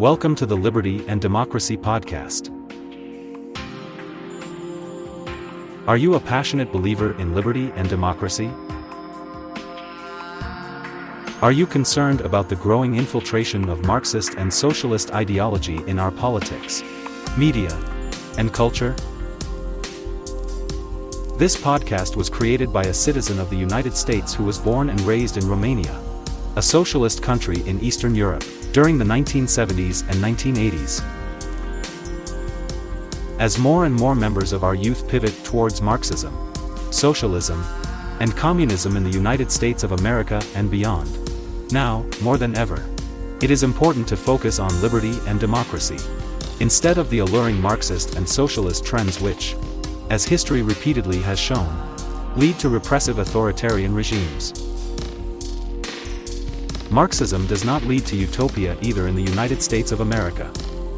Welcome to the Liberty and Democracy Podcast. Are you a passionate believer in liberty and democracy? Are you concerned about the growing infiltration of Marxist and socialist ideology in our politics, media, and culture? This podcast was created by a citizen of the United States who was born and raised in Romania, a socialist country in Eastern Europe, during the 1970s and 1980s. As more and more members of our youth pivot towards Marxism, socialism, and communism in the United States of America and beyond, now, more than ever, it is important to focus on liberty and democracy, instead of the alluring Marxist and socialist trends which, as history repeatedly has shown, lead to repressive authoritarian regimes. Marxism does not lead to utopia either in the United States of America,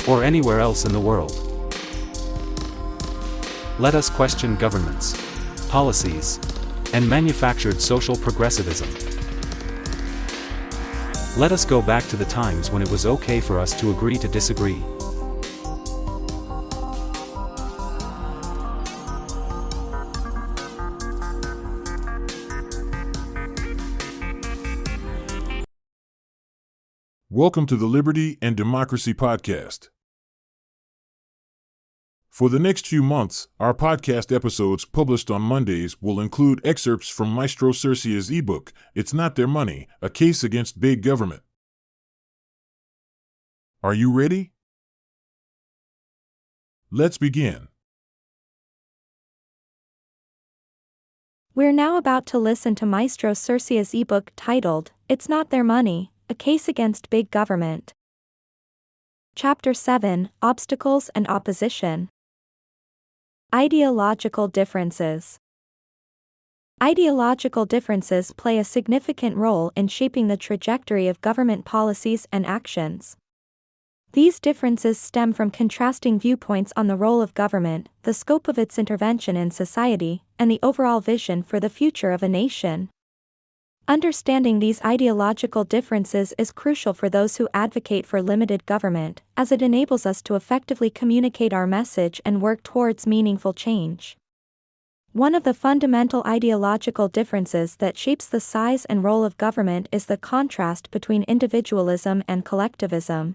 or anywhere else in the world. Let us question governments, policies, and manufactured social progressivism. Let us go back to the times when it was okay for us to agree to disagree. Welcome to the Liberty and Democracy Podcast. For the next few months, our podcast episodes published on Mondays will include excerpts from Maestro Cercia's ebook, It's Not Their Money, A Case Against Big Government. Are you ready? Let's begin. We're now about to listen to Maestro Cercia's ebook titled, It's Not Their Money, A Case Against Big Government. Chapter 7, Obstacles and Opposition. Ideological differences. Ideological differences play a significant role in shaping the trajectory of government policies and actions. These differences stem from contrasting viewpoints on the role of government, the scope of its intervention in society, and the overall vision for the future of a nation. Understanding these ideological differences is crucial for those who advocate for limited government, as it enables us to effectively communicate our message and work towards meaningful change. One of the fundamental ideological differences that shapes the size and role of government is the contrast between individualism and collectivism.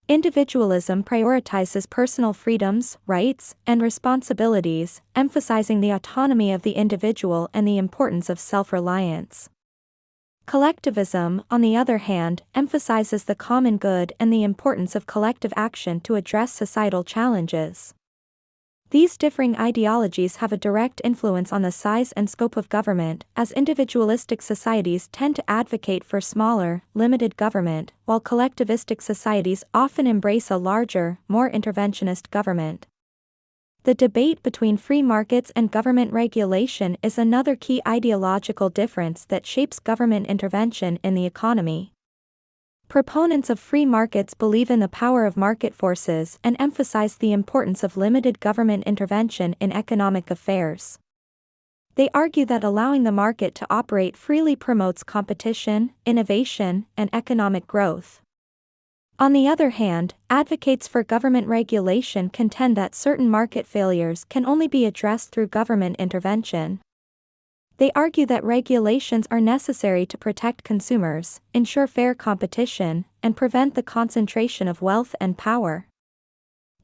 Individualism prioritizes personal freedoms, rights, and responsibilities, emphasizing the autonomy of the individual and the importance of self-reliance. Collectivism, on the other hand, emphasizes the common good and the importance of collective action to address societal challenges. These differing ideologies have a direct influence on the size and scope of government, as individualistic societies tend to advocate for smaller, limited government, while collectivistic societies often embrace a larger, more interventionist government. The debate between free markets and government regulation is another key ideological difference that shapes government intervention in the economy. Proponents of free markets believe in the power of market forces and emphasize the importance of limited government intervention in economic affairs. They argue that allowing the market to operate freely promotes competition, innovation, and economic growth. On the other hand, advocates for government regulation contend that certain market failures can only be addressed through government intervention. They argue that regulations are necessary to protect consumers, ensure fair competition, and prevent the concentration of wealth and power.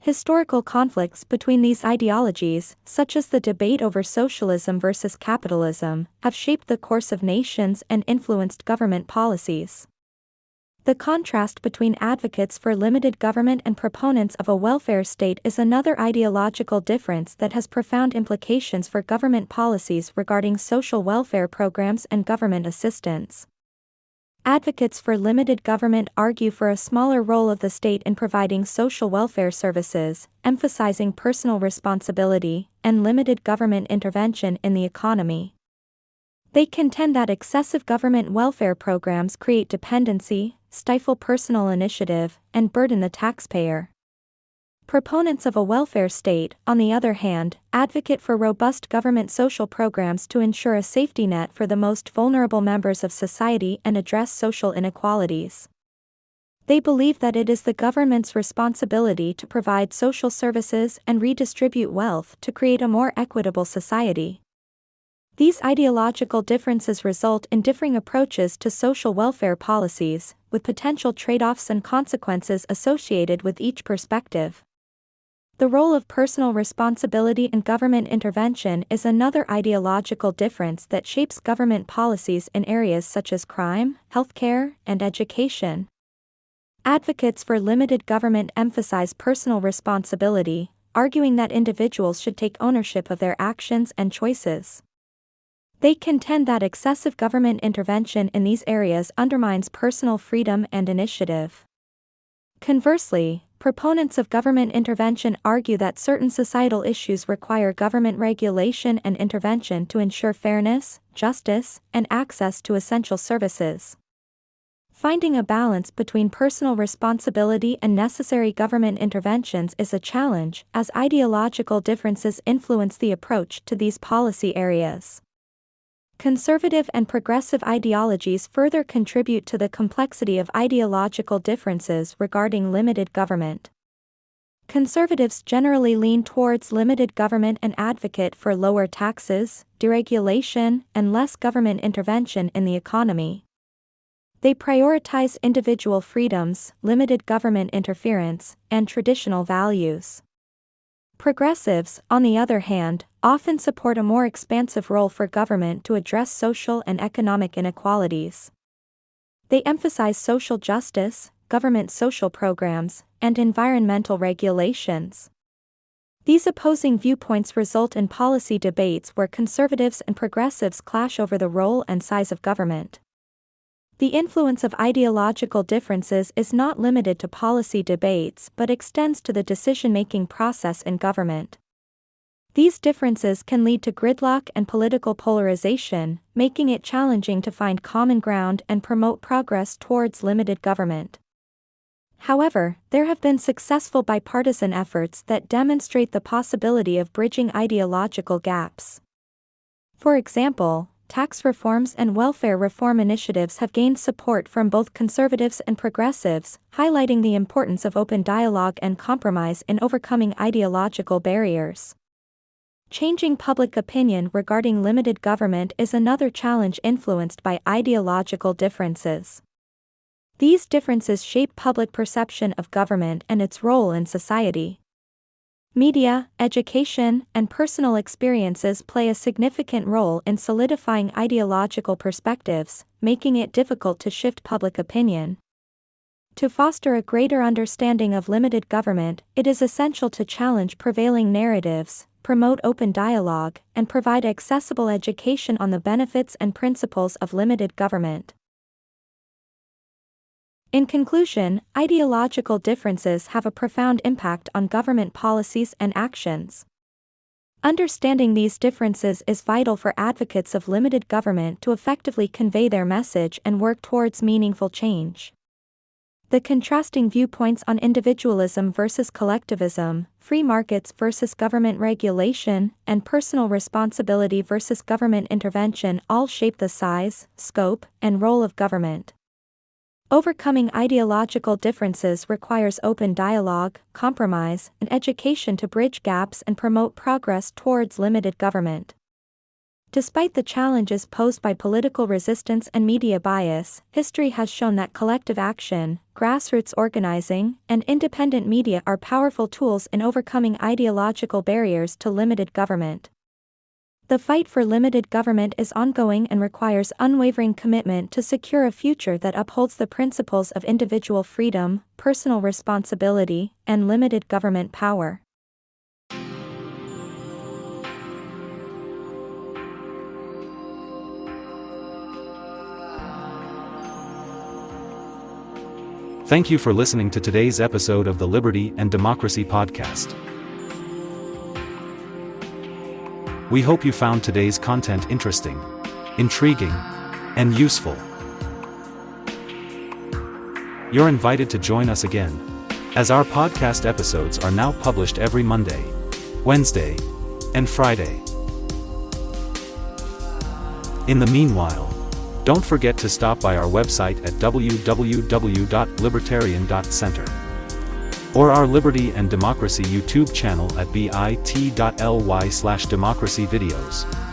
Historical conflicts between these ideologies, such as the debate over socialism versus capitalism, have shaped the course of nations and influenced government policies. The contrast between advocates for limited government and proponents of a welfare state is another ideological difference that has profound implications for government policies regarding social welfare programs and government assistance. Advocates for limited government argue for a smaller role of the state in providing social welfare services, emphasizing personal responsibility and limited government intervention in the economy. They contend that excessive government welfare programs create dependency, stifle personal initiative, and burden the taxpayer. Proponents of a welfare state, on the other hand, advocate for robust government social programs to ensure a safety net for the most vulnerable members of society and address social inequalities. They believe that it is the government's responsibility to provide social services and redistribute wealth to create a more equitable society. These ideological differences result in differing approaches to social welfare policies, with potential trade-offs and consequences associated with each perspective. The role of personal responsibility and government intervention is another ideological difference that shapes government policies in areas such as crime, healthcare, and education. Advocates for limited government emphasize personal responsibility, arguing that individuals should take ownership of their actions and choices. They contend that excessive government intervention in these areas undermines personal freedom and initiative. Conversely, proponents of government intervention argue that certain societal issues require government regulation and intervention to ensure fairness, justice, and access to essential services. Finding a balance between personal responsibility and necessary government interventions is a challenge, as ideological differences influence the approach to these policy areas. Conservative and progressive ideologies further contribute to the complexity of ideological differences regarding limited government. Conservatives generally lean towards limited government and advocate for lower taxes, deregulation, and less government intervention in the economy. They prioritize individual freedoms, limited government interference, and traditional values. Progressives, on the other hand, often support a more expansive role for government to address social and economic inequalities. They emphasize social justice, government social programs, and environmental regulations. These opposing viewpoints result in policy debates where conservatives and progressives clash over the role and size of government. The influence of ideological differences is not limited to policy debates but extends to the decision-making process in government. These differences can lead to gridlock and political polarization, making it challenging to find common ground and promote progress towards limited government. However, there have been successful bipartisan efforts that demonstrate the possibility of bridging ideological gaps. For example, tax reforms and welfare reform initiatives have gained support from both conservatives and progressives, highlighting the importance of open dialogue and compromise in overcoming ideological barriers. Changing public opinion regarding limited government is another challenge influenced by ideological differences. These differences shape public perception of government and its role in society. Media, education, and personal experiences play a significant role in solidifying ideological perspectives, making it difficult to shift public opinion. To foster a greater understanding of limited government, it is essential to challenge prevailing narratives, promote open dialogue, and provide accessible education on the benefits and principles of limited government. In conclusion, ideological differences have a profound impact on government policies and actions. Understanding these differences is vital for advocates of limited government to effectively convey their message and work towards meaningful change. The contrasting viewpoints on individualism versus collectivism, free markets versus government regulation, and personal responsibility versus government intervention all shape the size, scope, and role of government. Overcoming ideological differences requires open dialogue, compromise, and education to bridge gaps and promote progress towards limited government. Despite the challenges posed by political resistance and media bias, history has shown that collective action, grassroots organizing, and independent media are powerful tools in overcoming ideological barriers to limited government. The fight for limited government is ongoing and requires unwavering commitment to secure a future that upholds the principles of individual freedom, personal responsibility, and limited government power. Thank you for listening to today's episode of the Liberty and Democracy Podcast. We hope you found today's content interesting, intriguing, and useful. You're invited to join us again, as our podcast episodes are now published every Monday, Wednesday, and Friday. In the meanwhile, Don't forget to stop by our website at www.libertarian.center. Or our Liberty and Democracy YouTube channel at bit.ly/democracy videos.